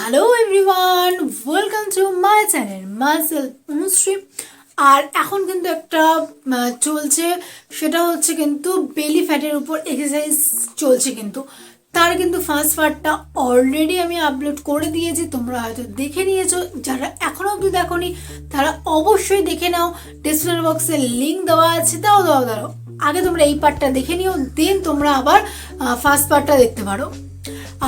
Hello everyone, welcome to my channel myself Anushree. আর এখন কিন্তু একটা চলছে, সেটা হচ্ছে কিন্তু বেলি ফ্যাটের উপর এক্সারসাইজ চলছে। কিন্তু তার কিন্তু ফার্স্ট পার্টটা অলরেডি আমি আপলোড করে দিয়েছি, তোমরা হয়তো দেখে নিয়েছো। যারা এখনো অবধি দেখোনি তারা অবশ্যই দেখে নাও, ডিসক্রিপশন বক্সে লিঙ্ক দেওয়া আছে। দাও আগে তোমরা এই পার্টটা দেখে নিও, দেন তোমরা আবার ফার্স্ট পার্টটা দেখতে পারো।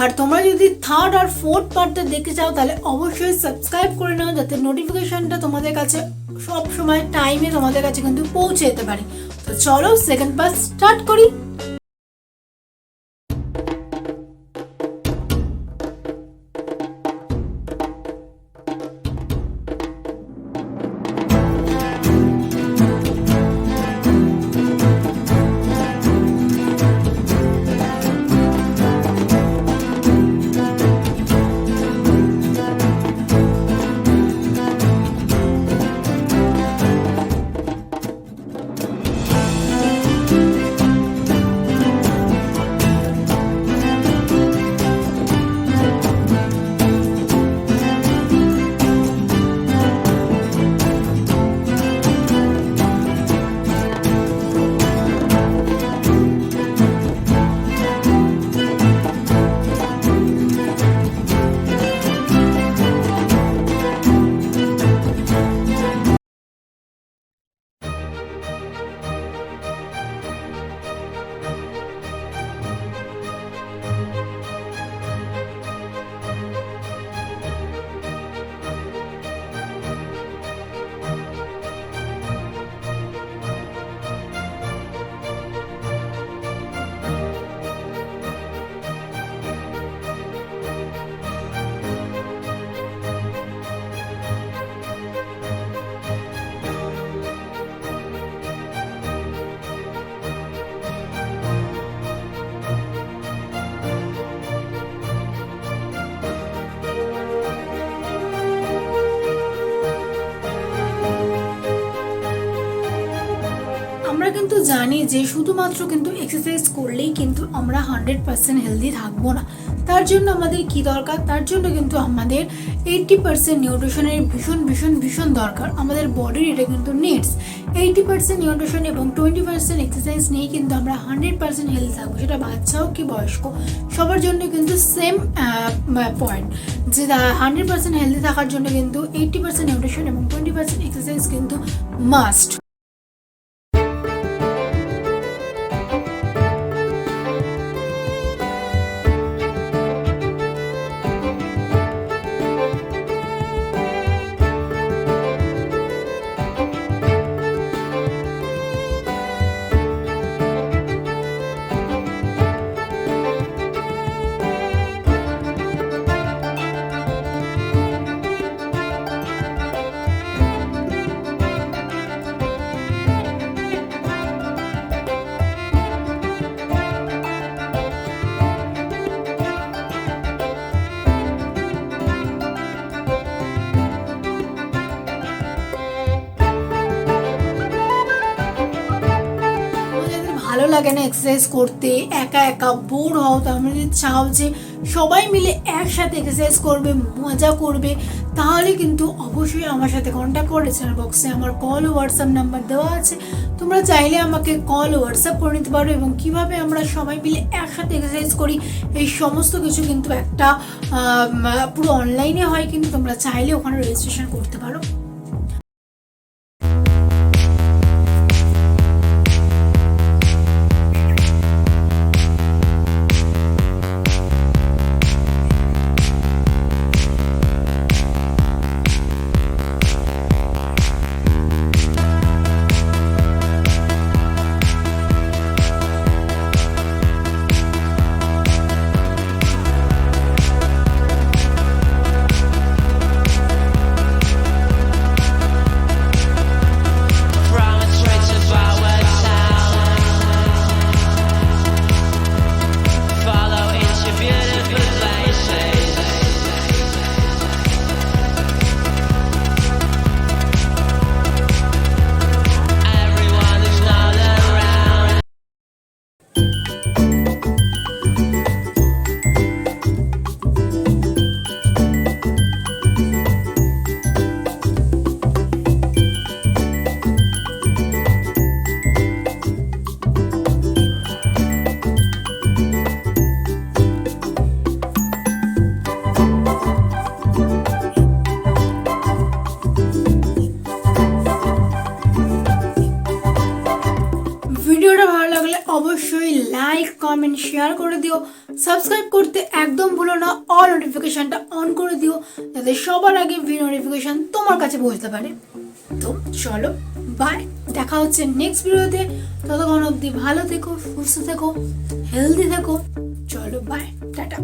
আর তোমরা যদি থার্ড আর ফোর্থ পার্টটা দেখতে চাও তাহলে অবশ্যই সাবস্ক্রাইব করে নাও, যাতে নোটিফিকেশনটা তোমাদের কাছে সব সময় টাইমে তোমাদের কাছে কিন্তু পৌঁছে যেতে পারে। তো চলো সেকেন্ড পার্ট স্টার্ট করি। আমরা কিন্তু জানি যে শুধুমাত্র কিন্তু এক্সারসাইজ করলেই কিন্তু আমরা 100% হেলদি থাকবো না। তার জন্য আমাদের কি দরকার? তার জন্য কিন্তু আমাদের 80% নিউট্রিশনের ভীষণ দরকার। আমাদের বডির এটা কিন্তু নিডস 80% নিউট্রিশন এবং 20% এক্সারসাইজ নিয়েই কিন্তু আমরা 100% হেলদি থাকবো। সেটা বাচ্চা হোক কি বয়স্ক, সবার জন্য কিন্তু সেম পয়েন্ট, যে 100% হেলদি থাকার জন্য কিন্তু 80% নিউট্রিশন এবং 20% এক্সারসাইজ কিন্তু মাস্ট। ভালো লাগে না এক্সারসাইজ করতে, একা একা বোর হও, তার যদি চাও যে সবাই মিলে একসাথে এক্সারসাইজ করবে, মজা করবে, তাহলে কিন্তু অবশ্যই আমার সাথে কন্ট্যাক্ট করে চ্যানেল বক্সে আমার কল ও হোয়াটসঅ্যাপ নাম্বার দেওয়া আছে। তোমরা চাইলে আমাকে কল ও হোয়াটসঅ্যাপ করে নিতে পারো, এবং কিভাবে আমরা সবাই মিলে একসাথে এক্সারসাইজ করি এই সমস্ত কিছু কিন্তু একটা পুরো অনলাইনে হয়। কিন্তু তোমরা চাইলে ওখানে রেজিস্ট্রেশন করতে পারো। ভিডিওটা ভালো লাগলে অবশ্যই লাইক কমেন্ট শেয়ার করে দিও, সাবস্ক্রাইব করতে একদম ভুলো না, অল নোটিফিকেশনটা অন করে দিও যাতে সবার আগে ভিডিও নোটিফিকেশন তোমার কাছে পৌঁছতে পারে। তো চলো বাই, দেখা হচ্ছে নেক্সট ভিডিওতে। ততক্ষণ অবধি ভালো থেকো, সুস্থ থেকো, হেলদি থেকো। চলো বাই, টাটা।